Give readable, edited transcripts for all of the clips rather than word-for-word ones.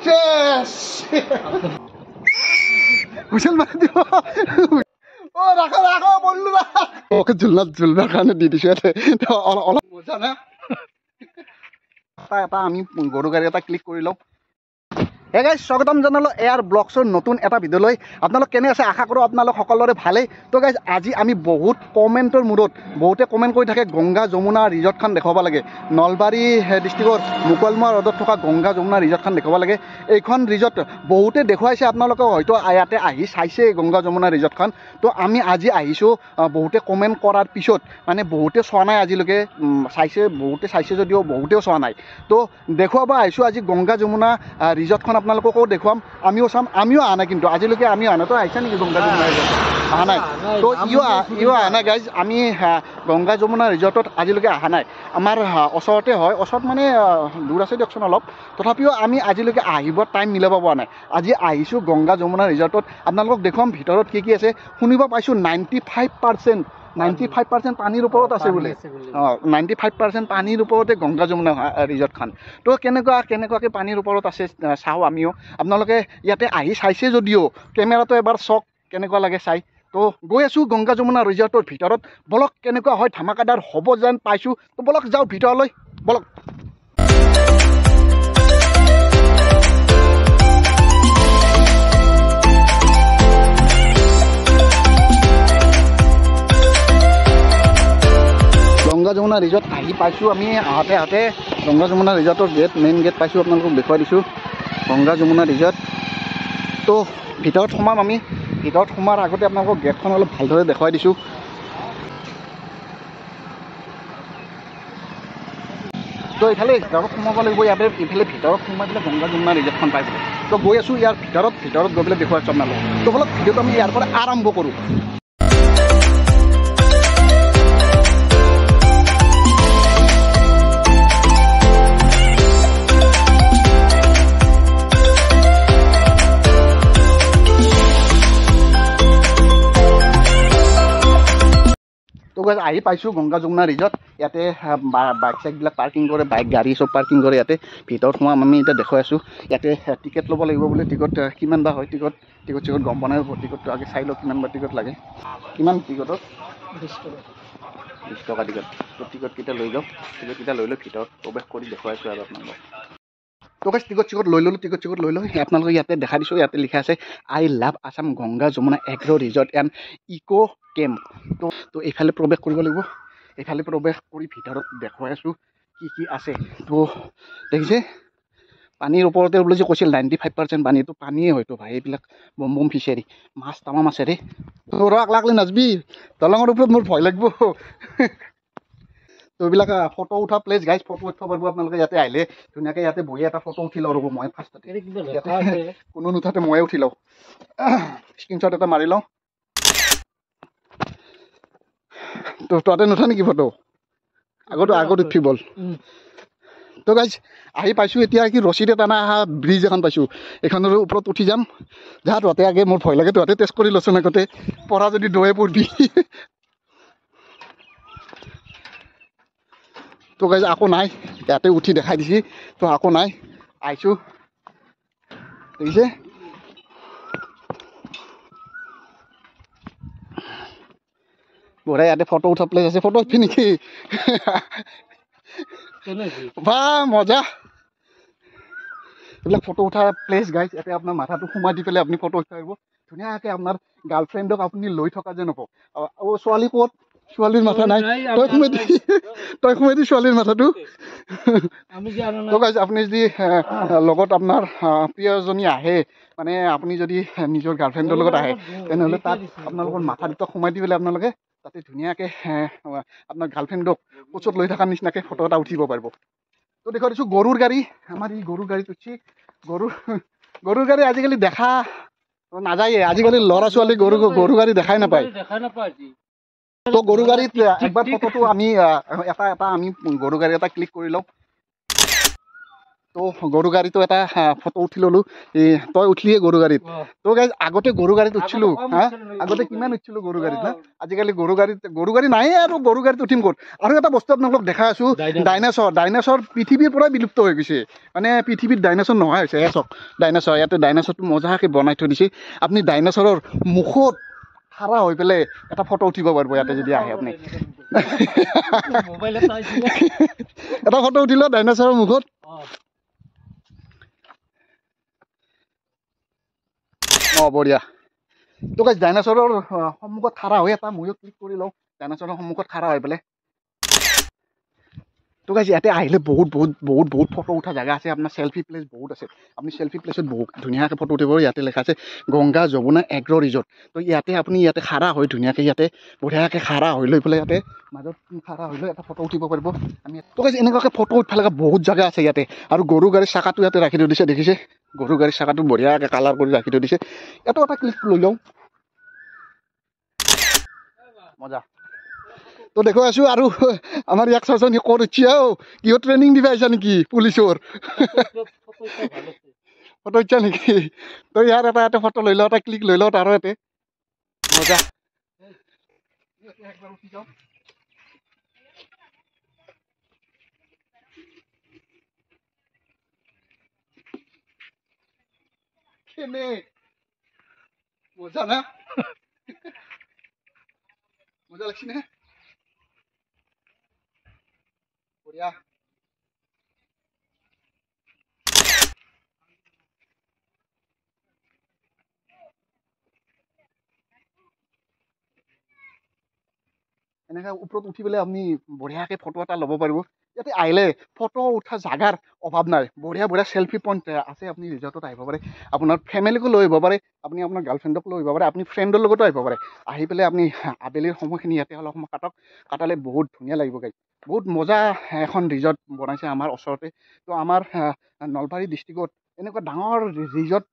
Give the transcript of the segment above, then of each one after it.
চেছ whistle মাৰি দিব অ ৰাখা ৰাখা বললো না ওকে ঝুলনাৰ কাৰণে দি দিছো অলপ মজা না এটা আমি গৰু গাড়ী এটা ক্লিক কৰি লওঁ হে গাইজ স্বাগতম জনালোঁ এয়াৰ ব্লগছৰ নতুন এটা ভিডিঅ'লৈ আপোনালোক কেনে আছে আশা কৰোঁ আপোনালোক সকলোৰে ভালেই তো গাইজ আজি আমি বহুত কমেণ্টৰ মূৰত বহুতে কমেণ্ট কৰি থাকে গংগা যমুনা ৰিজৰ্টখন দেখুৱাব লাগে নলবাৰী ডিষ্ট্ৰিক্টৰ মুকলমুৱা ৰোডত থকা গংগা যমুনা ৰিজৰ্টখন দেখুৱাব লাগে এইখন ৰিজৰ্ট বহুতে দেখুৱাইছে আপোনালোকে হয়তো ইয়াতে আহি চাইছে গংগা যমুনা ৰিজৰ্টখন তো আমি আজি আহিছোঁ বহুতে কমেণ্ট কৰাৰ পিছত মানে বহুতে চোৱা নাই আজিলৈকে বহুতে চাইছে যদিও বহুতেও চোৱা নাই তো দেখুৱাব আহিছোঁ আজি গংগা যমুনা ৰিজৰ্টখন আপোনালোককো দেখুৱাম আমিও চাম আমিও অহা নাই কিন্তু আজিলৈকে আমিও অহা নাই তো আহিছে নেকি গংগা যমুনা ৰিজৰ্ট অহা নাই তো ইও অহা নাই গাইজ আমি গংগা যমুনা ৰিজৰ্টত আজিলৈকে অহা নাই আমাৰ ওচৰতে হয় ওচৰত মানে দূৰ আছে দিয়কচোন অলপ তথাপিও আমি আজিলৈকে আহিব টাইম মিলাব পৰা নাই আজি আহিছোঁ গংগা যমুনা ৰিজৰ্টত আপোনালোকক দেখুৱাম ভিতৰত কি আছে শুনিব পাইছোঁ 95% পানীৰ ওপৰত আছে বোলে 95% পানীৰ ওপৰতে গংগা যমুনা ৰিজৰ্টখন তো কেনেকুৱাকৈ পানীৰ ওপৰত আছে চাওঁ আমিও আপোনালোকে ইয়াতে আহি চাইছে যদিও কেমেৰাটো এবাৰ চাওক কেনেকুৱা লাগে চাই তো গৈ আছোঁ গংগা যমুনা ৰিজৰ্টৰ ভিতৰত বলক কেনেকুৱা হয় ধামাকাদাৰ হ'ব যেন পাইছোঁ তো বলক যাওঁ ভিতৰলৈ বলক গংগা যমুনা ৰিজৰ্ট আহি পাইছোঁ আমি আহোঁতে গংগা যমুনা ৰিজৰ্টৰ মেইন গেট পাইছোঁ আপোনালোকক দেখুৱাই দিছোঁ গংগা যমুনা ৰিজৰ্ট তো ভিতৰত সোমাম আমি ভিতৰত সোমাৰ আগতে আপোনালোকক গেটখন অলপ ভালদৰে দেখুৱাই দিছোঁ তো এইফালে ভিতৰত সোমাব লাগিব ইয়াতে এইফালে ভিতৰত সোমাই পেলাই গংগা যমুনা ৰিজৰ্টখন পাই বোলে তো গৈ আছোঁ ইয়াৰ ভিতৰত গৈ পেলাই দেখুৱাই আছোঁ আপোনালোকক তো বলক ভিডিঅ'টো আমি ইয়াৰ পৰা আৰম্ভ কৰোঁ আহি পাইছোঁ গংগা যমুনা ৰিজৰ্ট ইয়াতে বাইক চাইকবিলাক পাৰ্কিং কৰে বাইক গাড়ী চব পাৰ্কিং কৰে ইয়াতে ভিতৰত সোমাম আমি এতিয়া দেখুৱাই আছোঁ ইয়াতে টিকেট ল'ব লাগিব বোলে টিকট কিমান বা হয় টিকট গম পোৱা নাই টিকটটো আগে চাই লওক কিমান বা টিকট লাগে কিমান টিকটত 20 টকা টিকট তো টিকটকেইটা লৈ যাওক টিকটকেইটা লৈ লৈ ভিতৰত প্ৰৱেশ কৰি দেখুৱাইছোঁ আৰু আপোনালোকক তো গাইজ টিকট লৈ ল'লোঁ টিকট লৈ লৈ আপোনালোকক ইয়াতে দেখাই দিছোঁ ইয়াতে লিখা আছে I love Assam Ganga Yamuna agro resort and eco' camp তো এইফালে প্ৰৱেশ কৰিব লাগিব এইফালে প্ৰৱেশ কৰি ভিতৰত দেখুৱাই আছোঁ কি আছে তো দেখিছে পানীৰ ওপৰতে বুলি যে কৈছিল 95% পানীটো পানীয়ে হয়তো ভাই এইবিলাক বম ফিচাৰী মাছ তামাম আছে ৰে তো লাগলি নাচবি দলঙৰ ওপৰত মোৰ ভয় লাগিব তো এইবিলাক ফটো উঠা প্লেচ গাইজ ফটো উঠিব পাৰিব আপোনালোকে ইয়াতে আহিলে ধুনীয়াকৈ ইয়াতে বহি এটা ফটো উঠি লওঁ ৰ'ব মই ফাৰ্ষ্টতে কোনো নুঠাতে ময়ে উঠি লওঁ স্ক্ৰীনশ্বট এটা মাৰি লওঁ তো তহঁতে নুঠা নেকি ফটো আগত উঠি বল তো গাইজ আহি পাইছোঁ এতিয়া কি ৰছীৰে টানা অহা ব্ৰিজ এখন পাইছোঁ এইখনৰ ওপৰত উঠি যাম তহঁতে আগে মোৰ ভয় লাগে তহঁতে টেষ্ট কৰি লৈছোন আগতে পৰা যদি দৌৰে পৰবি তো গাইজ আকৌ নাই ইয়াতে উঠি দেখাই দিছে তো আকৌ নাই আহিছোঁ দেখিছে বঢ়িয়া ইয়াতে ফটো উঠা প্লেচ আছে ফটো উঠবি নেকি বা মজা এইবিলাক ফটো উঠা প্লেচ গাইজ ইয়াতে আপোনাৰ মাথাটো সোমাই দি পেলাই আপুনি ফটো উঠিব পাৰিব ধুনীয়াকৈ আপোনাৰ গাৰ্লফ্ৰেণ্ডক আপুনি লৈ থকা যেন হ'ব ছোৱালী ক'ত ছোৱালীৰ মাথা নাই তই সোমাই দি ছোৱালীৰ মাথাটো তো গাইজ আপুনি যদি লগত আপোনাৰ প্ৰিয়জনী আহে মানে আপুনি যদি নিজৰ গাৰ্লফ্ৰেণ্ডৰ লগত আহে তেনেহ'লে তাত আপোনালোকৰ মাথা দুটা সোমাই দি পেলাই আপোনালোকে তাতে ধুনীয়াকৈ আপোনাৰ গাৰ্লফ্ৰেণ্ডক কোচত লৈ থকাৰ নিচিনাকৈ ফটো এটা উঠিব পাৰিব তো দেখুৱাই দিছোঁ গৰুৰ গাড়ী আমাৰ এই গৰুৰ গাড়ীত উঠি গৰুৰ গাড়ী আজিকালি দেখা নাযায়ে আজিকালি ল'ৰা ছোৱালী গৰু গাড়ী দেখাই নাপায় তো গৰু গাড়ীত একবাৰ ফটোটো আমি এটা আমি গৰু গাড়ী এটা ক্লিক কৰি লওঁ তো গৰু গাড়ীটো এটা ফটো উঠি ল'লোঁ তই উঠিলিয়ে গৰু গাড়ীত তো গাইজ আগতে গৰু গাড়ীত উঠিছিলোঁ আগতে কিমান উঠিছিলোঁ গৰু গাড়ীত না আজিকালি গৰু গাড়ী নাই আৰু গৰু গাড়ীত উঠিম ক'ত আৰু এটা বস্তু আপোনালোকক দেখাই আছোঁ ডাইনাছৰ পৃথিৱীৰ পৰাই বিলুপ্ত হৈ গৈছে মানে পৃথিৱীত ডাইনাছৰ নোহোৱা হৈছে চাওক ডাইনাছৰ ইয়াতে ডাইনাছৰটো মজাকৈ বনাই থৈ দিছে আপুনি ডাইনাছৰৰ মুখত খাৰা হৈ পেলাই এটা ফটো উঠিব পাৰিব ইয়াতে যদি আহে আপুনি এটা ফটো উঠিল ডাইনাছৰৰ মুখত বঢ়িয়া তো গাইজ ডাইনাছৰৰ সন্মুখত খাৰা হৈ এটা ময়ো ক্লিক কৰি লওঁ ডাইনাছৰৰ সন্মুখত খাৰা হৈ পেলাই তো গাইজ ইয়াতে আহিলে বহুত ফটো উঠা জেগা আছে আপোনাৰ চেল্ফি প্লেচ বহুত আছে আপুনি চেল্ফি প্লেচত বহুত ধুনীয়াকৈ ফটো উঠিব ইয়াতে লেখা আছে গংগা যমুনা এগ্ৰ ৰিজৰ্ট তো ইয়াতে আপুনি ইয়াতে খাৰা হৈ ধুনীয়াকৈ ইয়াতে বঢ়িয়াকৈ খাৰা হৈ লৈ পেলাই ইয়াতে মাজত খাৰা হৈ লৈ এটা ফটো উঠিব পাৰিব আমি তো গাইজ এনেকুৱাকৈ ফটো উঠিব লগা বহুত জেগা আছে ইয়াতে আৰু গৰু গাড়ীৰ চাকাটো ইয়াতে ৰাখি থৈ দিছে দেখিছে গৰু গাড়ীৰ চাকাটো বঢ়িয়াকৈ কালাৰ কৰি ৰাখি থৈ দিছে ইয়াতো এটা ক্লিক লৈ লওঁ মজা তো দেখুৱাই আছোঁ আৰু আমাৰ ইয়াক চাচোন সি ক'ত উঠি কিয় ট্ৰেইনিং দিব আহিছা নেকি পুলিচৰ ফটো উঠা নেকি তো ইয়াৰ এটা ফটো লৈ লওঁ এটা ক্লিক লৈ লওঁ তাৰো ইয়াতে মজা মজা না মজা লাগছে না বঢ়িয়া এনেকৈ ওপৰত উঠি পেলাই আপুনি বঢ়িয়াকৈ ফটো এটা ল'ব পাৰিব ইয়াতে আহিলে ফটো উঠা জাগাৰ অভাৱ নাই বঢ়িয়া চেল্ফি পইণ্ট আছে আপুনি ৰিজৰ্টত আহিব পাৰে আপোনাৰ ফেমিলিকো লৈ আহিব পাৰে আপুনি আপোনাৰ গাৰ্লফ্ৰেণ্ডক লৈ আহিব পাৰে আপুনি ফ্ৰেণ্ডৰ লগতো আহিব পাৰে আহি পেলাই আপুনি আবেলিৰ সময়খিনি ইয়াতে অলপ সময় কাটালে বহুত ধুনীয়া লাগিব গাইজ বহুত মজা এখন ৰিজৰ্ট বনাইছে আমাৰ ওচৰতে তো আমাৰ নলবাৰী ডিষ্ট্ৰিক্টত এনেকুৱা ডাঙৰ ৰিজৰ্ট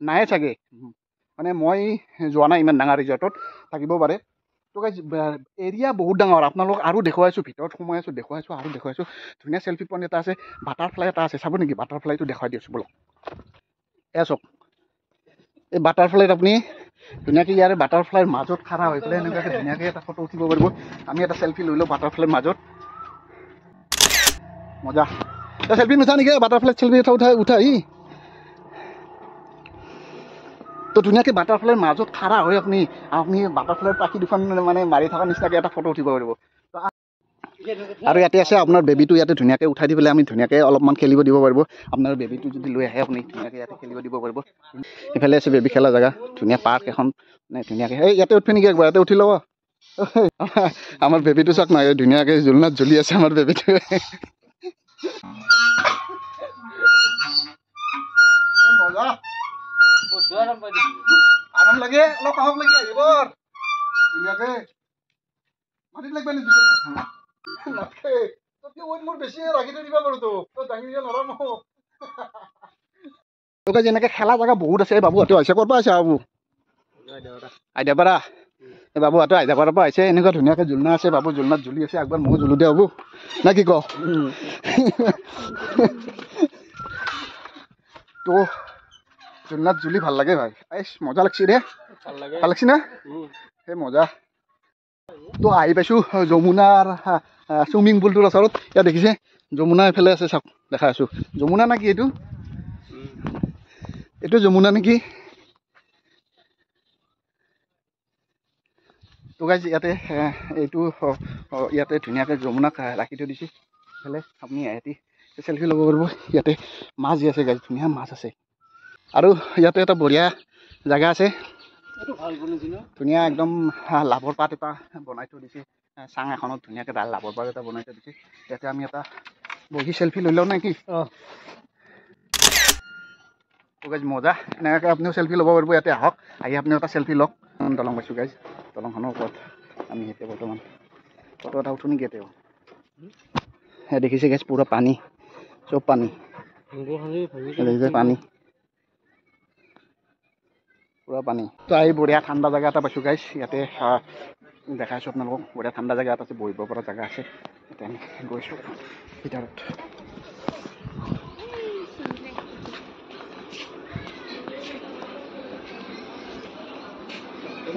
নাই চাগে মানে মই যোৱা নাই ইমান ডাঙৰ ৰিজৰ্টত থাকিব পাৰে তো গাইজ এৰিয়া বহুত ডাঙৰ আপোনালোক আৰু দেখুৱাইছোঁ ভিতৰত সোমাই আছোঁ আৰু দেখুৱাইছোঁ ধুনীয়া চেল্ফি পইণ্ট এটা আছে বাটাৰফ্লাই এটা আছে চাব নেকি বাটাৰফ্লাইটো দেখুৱাই দিছোঁ বলক এয়া চাওক এই বাটাৰফ্লাইত আপুনি ধুনীয়াকৈ ইয়াৰে বাটাৰফ্লাইৰ মাজত খাৰা হৈ পেলাই এনেকুৱাকৈ ধুনীয়াকৈ এটা ফটো উঠিব পাৰিব আমি এটা চেল্ফি লৈ লওঁ বাটাৰফ্লাইৰ মাজত মজা চেল্ফি নুঠা নেকি বাটাৰফ্লাইত চেল্ফি এটা উঠাই তো ধুনীয়াকৈ বাটাৰফ্লাইৰ মাজত খাৰা হৈ আপুনি বাটাৰফ্লাইৰ পাখি দুখন মানে মাৰি থকা নিচিনাকৈ এটা ফটো উঠিব পাৰিব আৰু ইয়াতে আছে আপোনাৰ বেবীটো ইয়াতে ধুনীয়াকৈ উঠাই দি পেলাই আমি ধুনীয়াকৈ অলপমান খেলিব দিব পাৰিব আপোনাৰ বেবীটো যদি লৈ আহে আপুনি ধুনীয়াকৈ ইয়াতে খেলিব দিব পাৰিব ইফালে আছে বেবী খেলা জেগা ধুনীয়া পাৰ্ক এখন মানে ধুনীয়াকৈ এই ইয়াতে উঠিব নেকি একবাৰ ইয়াতে উঠি ল'ব আমাৰ বেবীটো চাওক নাই ধুনীয়াকৈ জোলনাত জ্বলি আছে আমাৰ বেবীটোৱে মজা আৰাম লাগে অলপ সাহস লাগে আহিব ধুনীয়াকৈ মাটিত লাগিব নেকি নাথাকে তই ৱেইট মোৰ বেছি ৰাখি থৈ দিব পাৰোঁ তই দাঙি দিব নোৱাৰা মোক তোকে যেনেকৈ খেলা জেগা বহুত আছে বাবুহঁতে আহিছে ক'ৰ পৰা আহিছে বাবু আইডিয়াপাৰা এই বাবুহঁতে আইডিয়াপাৰাৰ পৰা আহিছে এনেকুৱা ধুনীয়াকৈ জোলনা আছে বাবু জোলনাত জ্বলি আছে একবাৰ ময়ো জ্বলো দে বাবু নে কি ক তো জোলনাত জ্বলি ভাল লাগে ভাই এই মজা লাগছি দে ভাল লাগছি না সেই মজা তো আহি পাইছোঁ যমুনাৰ চুইমিং পুলটোৰ ওচৰত ইয়াত দেখিছে যমুনা এইফালে আছে চাওক দেখাই আছোঁ যমুনা নেকি এইটো যমুনা নেকি তো গাইজ ইয়াতে এইটো ইয়াতে ধুনীয়াকৈ যমুনাক ৰাখি থৈ দিছে এইফালে আপুনি ইয়াতে চেল্ফি ল'ব পাৰিব ইয়াতে মাছ দি আছে গাইজ ধুনীয়া মাছ আছে আৰু ইয়াতে এটা বঢ়িয়া জেগা আছে ধুনীয়া একদম লাভৰ পাত এটা বনাই থৈ দিছে চাং এখনত ধুনীয়াকৈ লাভৰ পাত এটা বনাই থৈ দিছে ইয়াতে আমি এটা বহি চেল্ফি লৈ লওঁ নেকি গাইজ মজা এনেকৈ আপুনিও চেল্ফি ল'ব পাৰিব ইয়াতে আহক আহি আপুনি এটা চেল্ফি লওক দলং পাইছোঁ গাইজ দলংখনৰ ওপৰত আমি এতিয়া বৰ্তমান ফটো এটা উঠোঁ নেকি এতিয়াও দেখিছে গাইজ পুৰা পানী চব পানী পানী পুৰা পানী তো আহি বঢ়িয়া ঠাণ্ডা জেগা এটা পাইছোঁ গাইজ ইয়াতে দেখাইছোঁ আপোনালোকক বঢ়িয়া ঠাণ্ডা জেগা এটা আছে বহিব পৰা জেগা আছে এতিয়া আমি গৈছোঁ ভিতৰত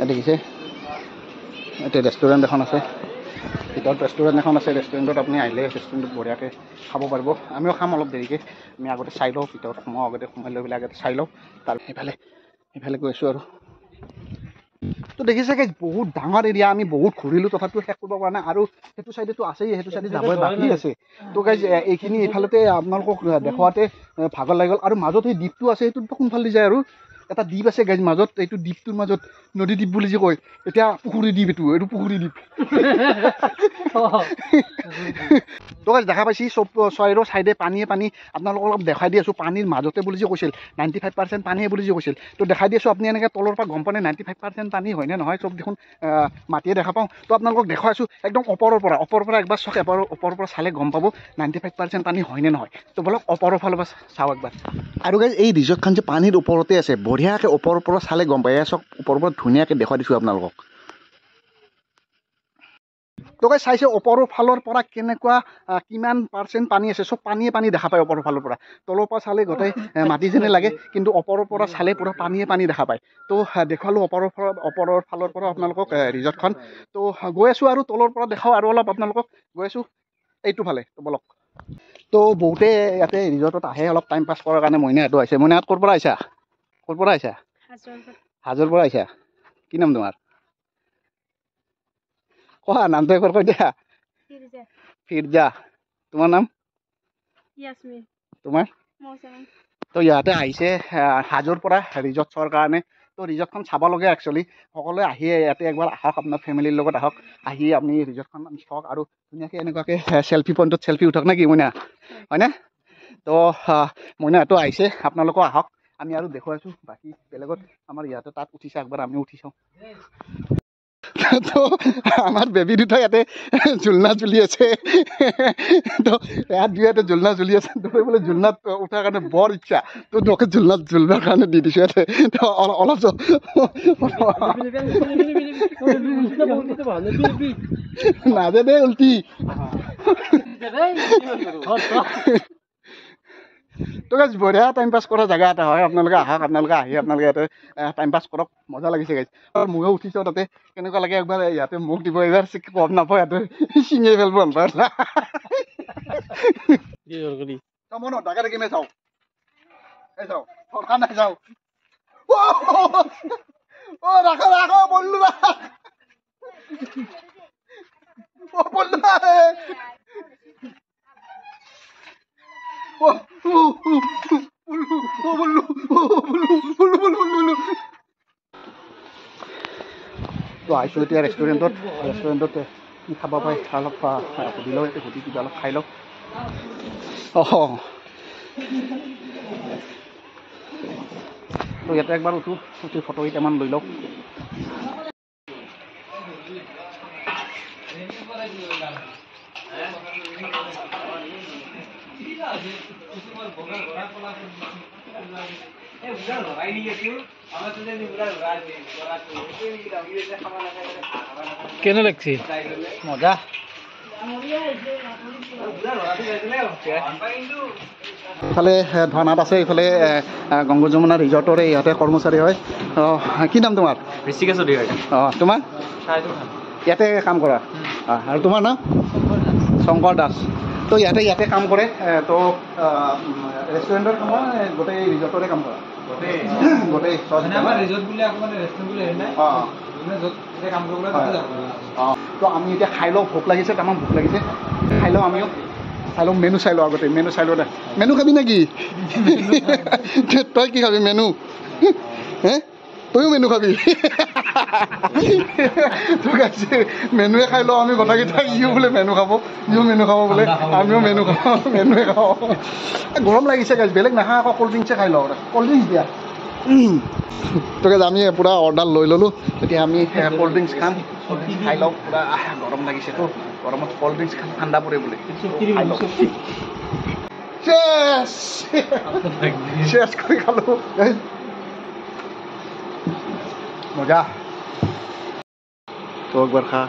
দেখিছে এটা ৰেষ্টুৰেণ্ট এখন আছে ভিতৰত ৰেষ্টুৰেণ্ট এখন আছে ৰেষ্টুৰেণ্টত আপুনি আহিলে ৰেষ্টুৰেণ্টত বঢ়িয়াকৈ খাব পাৰিব আমিও খাম অলপ দেৰিকৈ আমি আগতে চাই লওঁ ভিতৰত সোমাওঁ আগতে সোমাই লৈ পেলাই আগতে চাই লওঁ তাৰ সেইফালে গৈ আছোঁ আৰু তো দেখিছে গাইজ বহুত ডাঙৰ এৰিয়া আমি বহুত ঘূৰিলোঁ তথাপিও শেষ কৰিব পৰা নাই আৰু সেইটো চাইডেতো আছেই সেইটো চাইডে যাবই বাকী আছে তো গাইজ এইখিনি ইফালতে আপোনালোকক দেখুৱাতে ভাগৰ লাগি গ'ল আৰু মাজত সেই দ্বীপটো আছে সেইটোতো কোনফালে যায় আৰু এটা দ্বীপ আছে গাইজ মাজত এইটো দ্বীপটোৰ মাজত নদী দ্বীপ বুলি যে কয় এতিয়া পুখুৰী দ্বীপ এইটো পুখুৰী দ্বীপ তো গাইজ দেখা পাইছি চব চৰাইৰো চাইডে পানীয়ে পানী আপোনালোকক অলপ দেখাই দি আছোঁ পানীৰ মাজতে বুলি যে কৈছিল 95% পানীয়ে বুলি যে কৈছিল তো দেখাই দি আছোঁ আপুনি এনেকৈ তলৰ পৰা গম পানে 95% পানী হয়নে নহয় চব দেখোন মাটিয়ে দেখা পাওঁ তো আপোনালোকক দেখুৱাইছোঁ একদম ওপৰৰ পৰা একবাৰ চাওক ওপৰৰ পৰা চালে গম পাব 95% পানী হয়নে নহয় তো বলক ওপৰৰ ফালৰ পৰা চাওঁ একবাৰ আৰু গাইজ এই ৰিজৰ্টখন যে পানীৰ ওপৰতে আছে বঢ়িয়াকৈ ওপৰৰ পৰা চালে গম পায় চাওক ওপৰৰ পৰা ধুনীয়াকৈ দেখুৱাই দিছোঁ আপোনালোকক তো গাইজ চাইছে ওপৰৰ ফালৰ পৰা কেনেকুৱা কিমান পাৰ্চেণ্ট পানী আছে চব পানীয়ে পানী দেখা পায় ওপৰৰ ফালৰ পৰা তলৰ পৰা চালে গোটেই মাটি যেনে লাগে কিন্তু ওপৰৰ পৰা চালে পূৰা পানীয়ে পানী দেখা পায় তো দেখুৱালোঁ ওপৰৰ ফালৰ পৰা আপোনালোকক ৰিজৰ্টখন তো গৈ আছোঁ আৰু তলৰ পৰা দেখাওঁ আৰু অলপ আপোনালোকক গৈ আছোঁ এইটো ফালে তো বলক তো বহুতে ইয়াতে ৰিজৰ্টত আহে অলপ টাইম পাছ কৰাৰ কাৰণে মইনাহঁতো আহিছে মইনাহঁত ক'ৰ পৰা আহিছা হাজোৰ পৰা আহিছা কি নাম তোমাৰ কোৱা নামটো একবাৰ কৈ দিয়া ফিৰজা তোমাৰ নাম তোমাৰ তো ইয়াতে আহিছে হাজোৰ পৰা ৰিজৰ্ট চোৱাৰ কাৰণে তো ৰিজৰ্টখন চাবলগীয়া একচুৱেলি সকলোৱে আহি ইয়াতে একবাৰ আহক আপোনাৰ ফেমিলিৰ লগত আহক আহি আপুনি ৰিজৰ্টখন চাওক আৰু ধুনীয়াকৈ এনেকুৱাকৈ চেল্ফি পইণ্টত চেল্ফি উঠক নে কি মইনা হয়নে তো মইনাহঁতো আহিছে আপোনালোকো আহক আমি আৰু দেখুৱাইছোঁ বাকী বেলেগত আমাৰ ইয়াতে তাত উঠিছে একবাৰ আমি উঠি চাওঁ তো আমাৰ বেবী দুটা ইয়াতে ঝুলনা ঝুলি আছে তো ইয়াত দুয়াতে ঝুলনা ঝুলি আছে তো বোলে ঝুলনাত উঠাৰ কাৰণে বৰ ইচ্ছা তো তোকে ঝুলনাত ঝুলনাৰ কাৰণে দি দিছোঁ ইয়াতে তো অলপ নাজে দে উল্টি তো গাইজ বঢ়িয়া টাইম পাছ কৰা জেগা এটা হয় আপোনালোকে আহক আপোনালোকে আহি আপোনালোকে ইয়াতে টাইম পাছ কৰক মজা লাগিছে গাইজ আৰু ময়ো উঠিছোঁ তাতে কেনেকুৱা লাগে একবাৰ ইয়াতে মোক দিব এইবাৰ কম নাপাওঁ ইয়াতে ছিঙি পেলাব এবাৰ মন ডাকে দেখিমে চাওঁ এই চাওঁ থকা নাই চাওঁ ৰাখা বললো তো আহিছোঁ এতিয়া ৰেষ্টুৰেণ্টত কি খাব পায় অলপ সুধি লওঁ এতিয়া সুধি কিবা অলপ খাই লওঁ তো ইয়াতে একবাৰ উঠি ফটো কেইটামান লৈ লওঁ কেনে লাগছে মজা ইফালে ধনাত আছে ইফালে গংগা যমুনা ৰিজৰ্টৰে ইহঁতে কৰ্মচাৰী হয় কি নাম তোমাৰ ঋষিকেশ চৌধুৰী তোমাৰ ইয়াতে কাম কৰা আৰু তোমাৰ নাম শংকৰ দাস তো ইয়াতে কাম কৰে তো ৰেষ্টুৰেণ্টৰ কাম গোটেই ৰিজৰ্টৰে কাম কৰা গোটেই তো আমি এতিয়া খাই লওঁ ভোক লাগিছে তামাম ভোক লাগিছে খাই লওঁ আমিও চাই লওঁ মেনু চাই লওঁ আগতে মেনু চাই লওঁ দে মেনু খাবি নেকি তই কি খাবি মেনু হে তইও মেনু খাবি তোক আছে মেনুৱে খাই লওঁ আমি গোটেইকেইটা ইও বোলে মেনু খাব ইও মেনু খাব বোলে আমিও মেনু খাওঁ মেনুৱে খাওঁ গৰম লাগিছে গাইজ বেলেগ নাখাওঁ আকৌ ক'ল্ড ড্ৰিংকছে খাই লওঁ ক'ল্ড ড্ৰিংকছ দিয়া তোকে আমি পূৰা অৰ্ডাৰ লৈ ল'লোঁ এতিয়া আমি ক'ল্ড ড্ৰিংকছ খাম খাই লওঁ পূৰা গৰম লাগিছেতো গৰমত ক'ল্ড ড্ৰিংকছ খাম ঠাণ্ডা পৰে বোলে চেছ কৰি খালোঁ মজা তো একবাৰ খা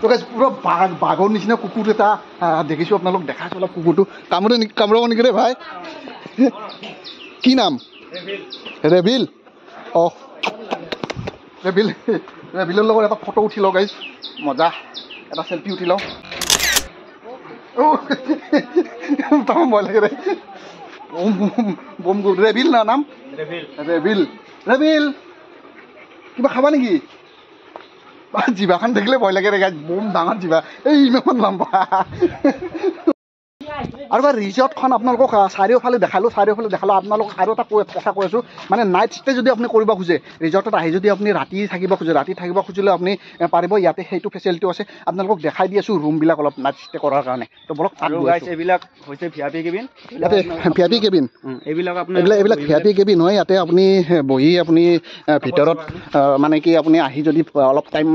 তো গাইজ পুৰা বাঘৰ নিচিনা কুকুৰ এটা দেখিছোঁ আপোনালোক দেখাইছোঁ অলপ কুকুৰটো কামুৰিব নেকি ৰে ভাই কি নাম ৰেবিল অঁ ৰেবিলৰ লগত এটা ফটো উঠি লওঁ গাইজ মজা এটা চেল্ফি উঠি লওঁ তামাম ভয় লাগে বম ৰেবিল না নাম ৰেবিল কিবা খাবা নেকি জিভাখন দেখিলে ভয় লাগে ৰে গাইজ বম ডাঙৰ জিভা এই ইমান লম্বা আৰু বা ৰিজৰ্টখন আপোনালোকক চাৰিওফালে দেখালোঁ আপোনালোকক আৰু এটা কথা কৈ আছোঁ মানে নাইট ষ্টে যদি আপুনি কৰিব খোজে ৰিজৰ্টত আহি যদি আপুনি ৰাতি থাকিব খুজিলে আপুনি পাৰিব ইয়াতে সেইটো ফেচিলিটিও আছে আপোনালোকক দেখাই দি আছোঁ ৰুমবিলাক অলপ নাইট ষ্টে কৰাৰ কাৰণে তো বলক এইবিলাক হৈছে ভিআইপি কেবিন ইয়াতে ভিআইপি কেবিন এইবিলাক ভিআইপি কেবিন হয় ইয়াতে আপুনি বহি আপুনি ভিতৰত মানে কি আপুনি আহি যদি অলপ টাইম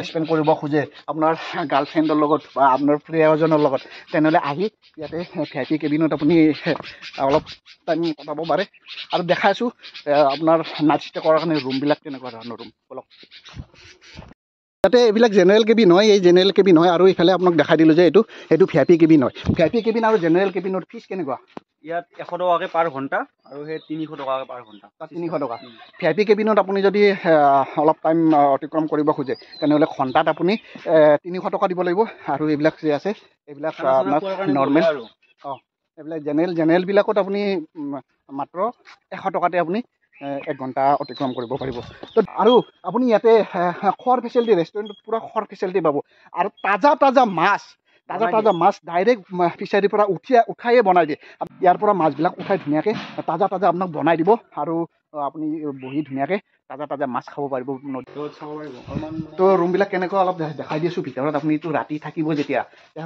স্পেণ্ড কৰিব খোজে আপোনাৰ গাৰ্লফ্ৰেণ্ডৰ লগত বা আপোনাৰ প্ৰিয়জনৰ লগত তেনেহ'লে আহি ইয়াতে ভিআইপি কেবিনত আপুনি অলপ টাইম কটাব পাৰে আৰু দেখাইছোঁ আপোনাৰ নাইট ষ্টে কৰাৰ কাৰণে ৰুমবিলাক কেনেকুৱা ধৰণৰ ৰুম বলক ইয়াতে এইবিলাক জেনেৰেল কেবিন হয় এই জেনেৰেল কেবিন হয় আৰু এইফালে আপোনাক দেখাই দিলোঁ যে এইটো ভিআইপি কেবিন হয় ভিআইপি কেবিন আৰু জেনেৰেল কেবিনৰ ফিজ কেনেকুৱা ইয়াত 100 টকাকৈ পাৰ ঘণ্টা আৰু সেই 300 টকাকৈ পাৰ ঘণ্টা 300 টকা ভিআইপি কেবিনত আপুনি যদি অলপ টাইম অতিক্ৰম কৰিব খোজে তেনেহ'লে ঘণ্টাত আপুনি 300 টকা দিব লাগিব আৰু এইবিলাক যে আছে এইবিলাক আপোনাৰ নৰ্মেল অঁ এইবিলাক জেনেৰেলবিলাকত আপুনি মাত্ৰ 100 টকাতে আপুনি 1 ঘণ্টা অতিক্ৰম কৰিব পাৰিব তো আৰু আপুনি ইয়াতে খোৱাৰ ফেচিলিটি ৰেষ্টুৰেণ্টত পূৰা খোৱাৰ ফেচিলিটি পাব আৰু তাজা মাছ ডাইৰেক্ট ফিচাৰীৰ পৰা উঠায়ে বনাই দিয়ে ইয়াৰ পৰা মাছবিলাক উঠাই ধুনীয়াকৈ তাজা আপোনাক বনাই দিব আৰু আপুনি বহি ধুনীয়াকৈ তাজা মাছ খাব পাৰিব নদীত চাব পাৰিব তো ৰুমবিলাক কেনেকুৱা অলপ দেখাই দিছোঁ ভিতৰত আপুনিতো ৰাতি থাকিব যেতিয়া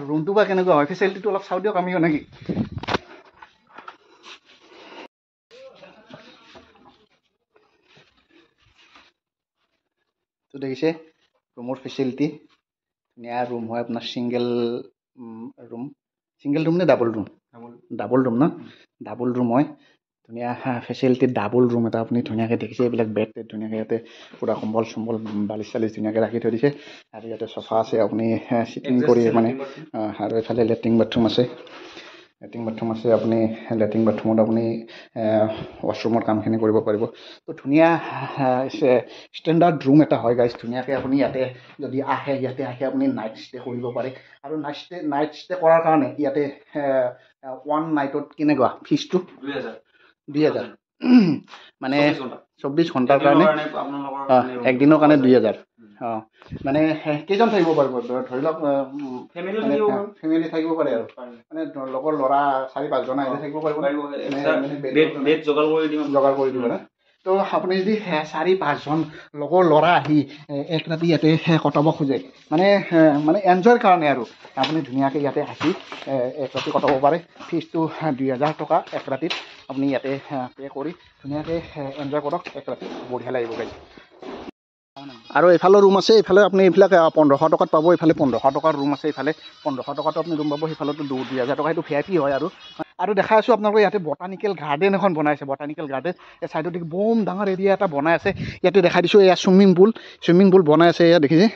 ৰুমটো বা কেনেকুৱা হয় ফেচিলিটিটো অলপ চাওঁ দিয়ক আমিও নেকি তো দেখিছে ৰুমৰ ফেচিলিটি ধুনীয়া ৰুম হয় আপোনাৰ ছিংগল ৰুম নে ডাবল ৰুম ন ডাবল ৰুম হয় ধুনীয়া ফেচিলিটি ডাবল ৰুম এটা আপুনি ধুনীয়াকৈ দেখিছে এইবিলাক বেড ধুনীয়াকৈ ইয়াতে পূৰা কম্বল চম্বল বালিচ চালিচ ধুনীয়াকৈ ৰাখি থৈ দিছে আৰু ইয়াতে চফা আছে আপুনি চিটিং কৰি মানে আৰু এইফালে লেট্ৰিন বাথৰুম আছে আপুনি লেট্ৰিন বাথৰুমত আপুনি ৱাছৰুমৰ কামখিনি কৰিব পাৰিব তো ধুনীয়া ষ্টেণ্ডাৰ্ড ৰুম এটা হয় গাইজ ধুনীয়াকৈ আপুনি ইয়াতে যদি ইয়াতে আহে আপুনি নাইট ষ্টে কৰিব পাৰে আৰু নাইট ষ্টে কৰাৰ কাৰণে ইয়াতে 1 নাইটত কেনেকুৱা ফিজটো 2000 মানে 24 ঘণ্টাৰ কাৰণে একদিনৰ কাৰণে 2000 অঁ মানে কেইজন থাকিব পাৰিব ধৰি লওক ফেমিলি থাকিব পাৰে আৰু মানে লগৰ ল'ৰা 4-5জন আহিলে থাকিব পাৰিব যোগাৰ কৰি দিব না তো আপুনি যদি 4-5জন লগৰ ল'ৰা আহি এক ৰাতি ইয়াতে কটাব খোজে মানে এনজয়ৰ কাৰণে আৰু আপুনি ধুনীয়াকৈ ইয়াতে আহি এক ৰাতি কটাব পাৰে ফিজটো 2000 টকা এক ৰাতিত আপুনি ইয়াতে পে' কৰি ধুনীয়াকৈ এনজয় কৰক এক ৰাতি বঢ়িয়া লাগিব গাড়ী আৰু এইফালে ৰুম আছে এইফালে আপুনি এইবিলাক 1500 টকাত পাব এইফালে 1500 টকাৰ ৰুম আছে এইফালে 1500 টকাতো আপুনি ৰুম পাব সেইফালেতো 2000 টকা সেইটো ভিআইপি হয় আৰু দেখাই আছোঁ আপোনালোকে ইয়াতে বটানিকেল গাৰ্ডেন এখন বনাইছে বটানিকেল গাৰ্ডেন এই ছাইডত বম ডাঙৰ এৰিয়া এটা বনাই আছে ইয়াতে দেখাই দিছোঁ এয়া চুইমিং পুল বনাই আছে এয়া দেখিছে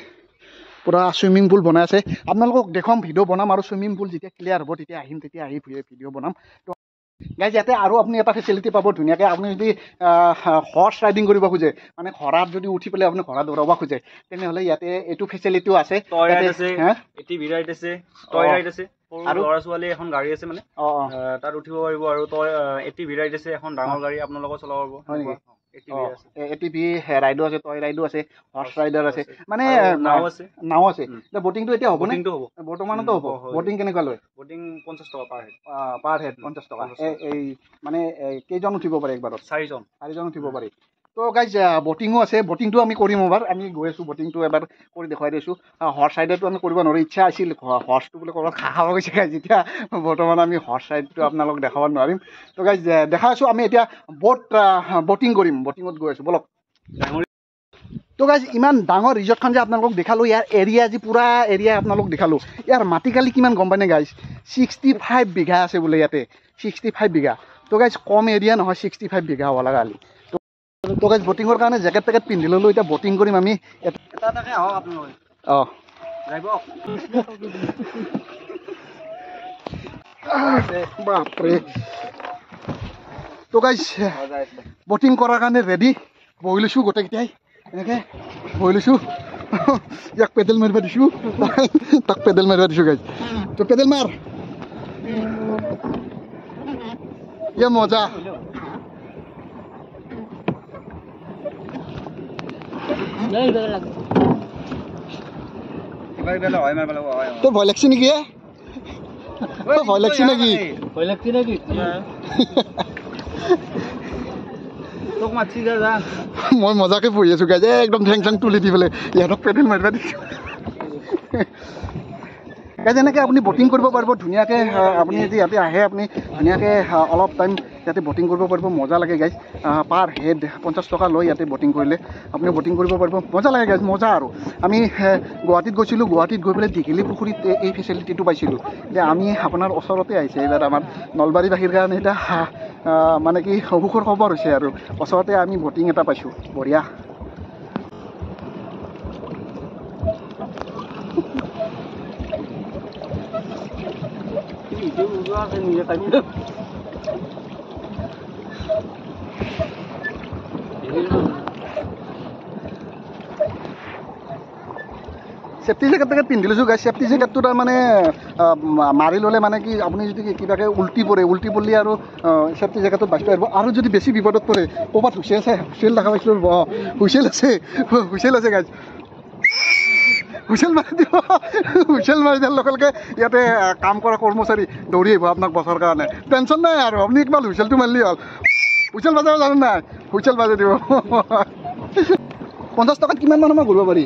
পূৰা চুইমিং পুল বনাই আছে আপোনালোকক দেখুৱাম ভিডিঅ' বনাম আৰু চুইমিং পুল যেতিয়া ক্লিয়াৰ হ'ব তেতিয়া আহি ভিডিঅ' বনাম তো গাইজ ইয়াতে আৰু আপুনি এটা ফেচিলিটি পাব ধুনীয়াকৈ আপুনি যদি হৰ্চ ৰাইডিং কৰিব খোজে মানে ঘোঁৰাত যদি উঠি পেলাই আপুনি ঘোঁৰা দৌৰাব খোজে তেনেহ'লে ইয়াতে এইটো ফেচিলিটিও আছে আৰু ল'ৰা ছোৱালী এখন গাড়ী আছে মানে তাত উঠিব পাৰিব আৰু এটিভি ৰাইড আছে এখন ডাঙৰ গাড়ী আপোনালোকৰ চলাব পাৰিব হয় নেকি এটিভি ৰাইডো আছে টয় ৰাইডো আছে হৰ্চ ৰাইডাৰ আছে মানে নাও আছে বটিংটো এতিয়া হ'ব নে বৰ্তমানতো হ'ব বটিং কেনেকুৱা লয় বটিং 50 টকা পাৰ হেড 50 টকা এই মানে কেইজন উঠিব পাৰে একবাৰত 4জন উঠিব পাৰি তো গাইজ বটিঙো আছে বটিংটো আমি কৰিম এবাৰ আমি গৈ আছোঁ বটিংটো এবাৰ কৰি দেখুৱাই দিছোঁ হৰ্চ ৰাইডাৰটো আমি কৰিব নোৱাৰোঁ ইচ্ছা আছিল হৰ্চটো বোলে ক'ৰবাত খাব গৈছে গাইজ যেতিয়া বৰ্তমান আমি হৰ্চ ৰাইডটো আপোনালোক দেখাব নোৱাৰিম তো গাইজ দেখাই আছোঁ আমি এতিয়া বটিং কৰিম বটিঙত গৈ আছোঁ বলক তো গাইজ ইমান ডাঙৰ ৰিজৰ্টখন যে আপোনালোকক দেখালোঁ ইয়াৰ এৰিয়া যি পূৰা এৰিয়া আপোনালোক দেখালোঁ ইয়াৰ মাটিকালি কিমান গম পায়নে গাইজ 65 বিঘা আছে বোলে ইয়াতে 65 বিঘা তো গাইজ কম এৰিয়া নহয় 65 বিঘা হ'ব লগা খালি তো গাইজ বটিঙৰ কাৰণে জেকেট পেকেট পিন্ধি ল'লোঁ এতিয়া বটিং কৰিম আমি এটাকে আহক আপোনালোকে অঁ বাপৰে তো গাইজ বটিং কৰাৰ কাৰণে ৰেডি বহি লৈছোঁ গোটেইকেইটাই এনেকৈ বহি লৈছোঁ ইয়াক পেডেল মাৰিব দিছোঁ তাক পেডেল মাৰিব দিছোঁ গাইজ তো পেডেল মাৰ ইয়া মজা তোৰ ভয় লাগছে নেকি ভয় লাগছে নেকি মই মজাকে বহি আছোঁ গাইজ একদম ঠেং চেং তুলি দি পেলাই ইহঁতক পেডেল মাৰিব দিছোঁ গাইজ এনেকৈ আপুনি বটিং কৰিব পাৰিব ধুনীয়াকৈ আপুনি যদি ইয়াতে আহে আপুনি ধুনীয়াকৈ অলপ টাইম ইয়াতে বটিং কৰিব পাৰিব মজা লাগে গাইজ পাৰ হেড 50 টকা লৈ ইয়াতে বটিং কৰিলে আপুনি বটিং কৰিব পাৰিব মজা লাগে গাইজ মজা আৰু আমি গুৱাহাটীত গৈছিলোঁ গুৱাহাটীত গৈ পেলাই দীঘলী পুখুৰীত এই ফেচিলিটিটো পাইছিলোঁ যে আমি আপোনাৰ ওচৰতে আহিছে এইবাৰ আমাৰ নলবাৰীবাসীৰ কাৰণে এতিয়া মানে কি সুখৰ খবৰ হৈছে আৰু ওচৰতে আমি বটিং এটা পাইছোঁ বঢ়িয়া সেফটি জেকেট পিন্ধি লৈছোঁ গাইজ সেফটি জেকেটটো তাৰমানে মাৰি ল'লে মানে কি আপুনি যদি কিবাকৈ উল্টি পৰিলে আৰু সেফটি জেকেটত বাচিব পাৰিব আৰু যদি বেছি বিপদত পৰে ক'ৰবাত হুইচেল দেখা পাইছিলোঁ হুইচেল আছে গাইজ হুইচেল মাৰি দিব হুইচেল মাৰি দিয়াৰ লগে লগে ইয়াতে কাম কৰা কৰ্মচাৰী দৌৰি আহিব আপোনাক বচাৰ কাৰণে টেনশ্যন নাই আৰু আপুনি কিবা হুইচেলটো মাৰিলেই হ'ল হুইচেল বাজাব জানে নাই হুইচেল বাজাই দিব 50 টকাত কিমান মান সময় ঘূৰিব পাৰি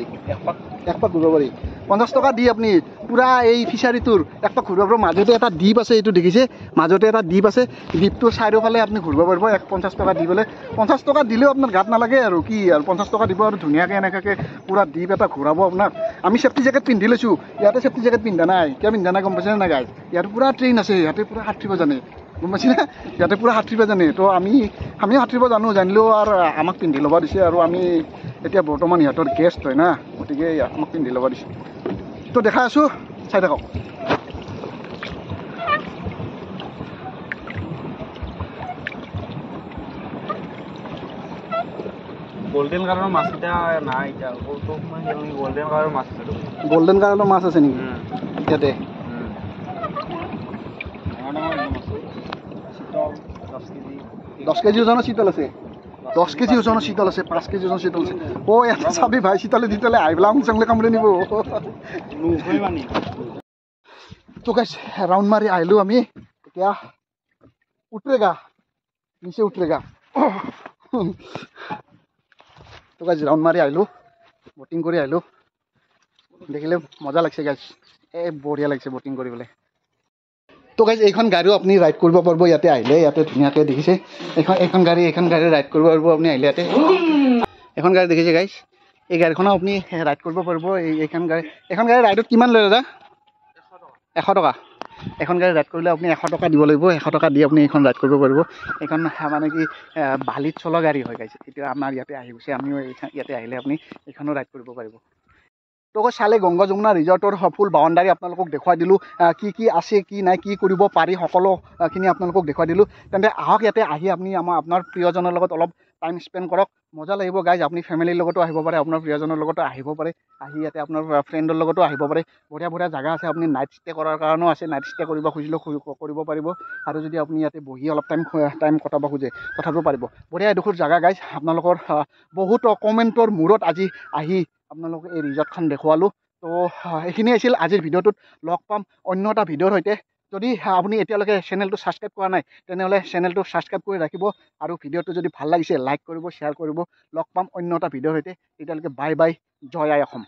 এক পাক ঘূৰিব পাৰি 50 টকা দি আপুনি পূৰা এই ফিচাৰীটোৰ এক পাক ঘূৰিব পাৰিব মাজতে এটা দ্বীপ আছে এইটো দেখিছে মাজতে এটা দ্বীপ আছে দ্বীপটোৰ চাৰিওফালে আপুনি ঘূৰিব পাৰিব 50 টকা দি পেলাই 50 টকা দিলেও আপোনাৰ গাত নালাগে আৰু কি আৰু 50 টকা দিব আৰু ধুনীয়াকৈ এনেকৈ পূৰা দ্বীপ এটা ঘূৰাব আপোনাক আমি সেফটি জেকেট পিন্ধি লৈছোঁ ইয়াতে সেফটি জেকেট পিন্ধা নাই কিয় পিন্ধা নাই গম পাইছেনে নাই গাইজ ইয়াতে পূৰা ট্ৰেইন আছে ইয়াতে পূৰা সাঁতুৰিব জানে গম পাইছেনে ইয়াতে পূৰা সাঁতুৰিব জানে তো আমিও সাঁতুৰিব জানিলেও আৰু আমাক পিন্ধি ল'ব দিছে আৰু আমি এতিয়া বৰ্তমান ইহঁতৰ গেষ্ট হয় না গতিকে আমাক পিন্ধি ল'ব দিছে তো দেখাই আছোঁ চাই থাকক গোল্ডেন কালাৰৰ মাছ এটা নাই এতিয়া গোল্ডেন কালাৰৰ মাছ আছে নেকি ইয়াতে 10 কেজি ওজনৰ চিতল আছে 10 কেজি ওজনৰ চিতল আছে 5 কেজি ওজনৰ চিতল আছে ইয়াতে চাবি ভাই চিতলে দিতলে আইবলা চাংলে কামলে নিব তো গাইছ ৰাউণ্ড মাৰি আহিলোঁ আমি এতিয়া উঠৰেগা নিচে উঠৰেগা তো গাইছ ৰাউণ্ড মাৰি আহিলোঁ বটিং কৰি আহিলোঁ দেখিলে মজা লাগিছে গাইছ বঢ়িয়া লাগিছে বটিং কৰিবলৈ তো গাইজ এইখন গাড়ীও আপুনি ৰাইড কৰিব পাৰিব ইয়াতে আহিলে ইয়াতে ধুনীয়াকৈ দেখিছে এইখন গাড়ী ৰাইড কৰিব পাৰিব আপুনি আহিলে ইয়াতে এখন গাড়ী দেখিছে গাইজ এই গাড়ীখনো আপুনি ৰাইড কৰিব পাৰিব এইখন গাড়ী ৰাইডত কিমান লয় দাদা 100 টকা এখন গাড়ী ৰাইড কৰিলে আপুনি 100 টকা দিব লাগিব 100 টকা দি আপুনি এইখন ৰাইড কৰিব পাৰিব এইখন মানে কি বালিত চলা গাড়ী হয় গাইজ এতিয়া আমাৰ ইয়াতে আহি গৈছে আমিও ইয়াতে আহিলে আপুনি এইখনো ৰাইড কৰিব পাৰিব তো চালে গংগা যমুনা ৰিজৰ্টৰ ফুল বাউণ্ডাৰী আপোনালোকক দেখুৱাই দিলোঁ কি আছে কি নাই কি কৰিব পাৰি সকলোখিনি আপোনালোকক দেখুৱাই দিলোঁ তেন্তে আহক ইয়াতে আহি আপুনি আপোনাৰ প্ৰিয়জনৰ লগত অলপ টাইম স্পেণ্ড কৰক মজা লাগিব গাইজ আপুনি ফেমিলিৰ লগতো আহিব পাৰে আপোনাৰ প্ৰিয়জনৰ লগতো আহিব পাৰে আহি ইয়াতে আপোনাৰ ফ্ৰেণ্ডৰ লগতো আহিব পাৰে বঢ়িয়া জাগা আছে আপুনি নাইট ষ্টে কৰাৰ কাৰণেও আছে নাইট ষ্টে কৰিব খুজিলেও কৰিব পাৰিব আৰু যদি আপুনি ইয়াতে বহি অলপ টাইম কটাব খোজে তথাপিও পাৰিব বঢ়িয়া এডোখৰ জাগা গাইজ আপোনালোকৰ বহুত কমেণ্টৰ মূৰত আজি আহি আপোনালোকে এই ৰিজৰ্টখন দেখুৱালোঁ তো এইখিনি আছিল আজিৰ ভিডিঅ'টোত লগ পাম অন্য এটা ভিডিঅ'ৰ সৈতে যদি আপুনি এতিয়ালৈকে চেনেলটো ছাবস্ক্ৰাইব কৰা নাই তেনেহ'লে চেনেলটো ছাবস্ক্ৰাইব কৰি ৰাখিব আৰু ভিডিঅ'টো যদি ভাল লাগিছে লাইক কৰিব শ্বেয়াৰ কৰিব লগ পাম অন্য এটা ভিডিঅ'ৰ সৈতে তেতিয়ালৈকে বাই বাই জয় আই অসম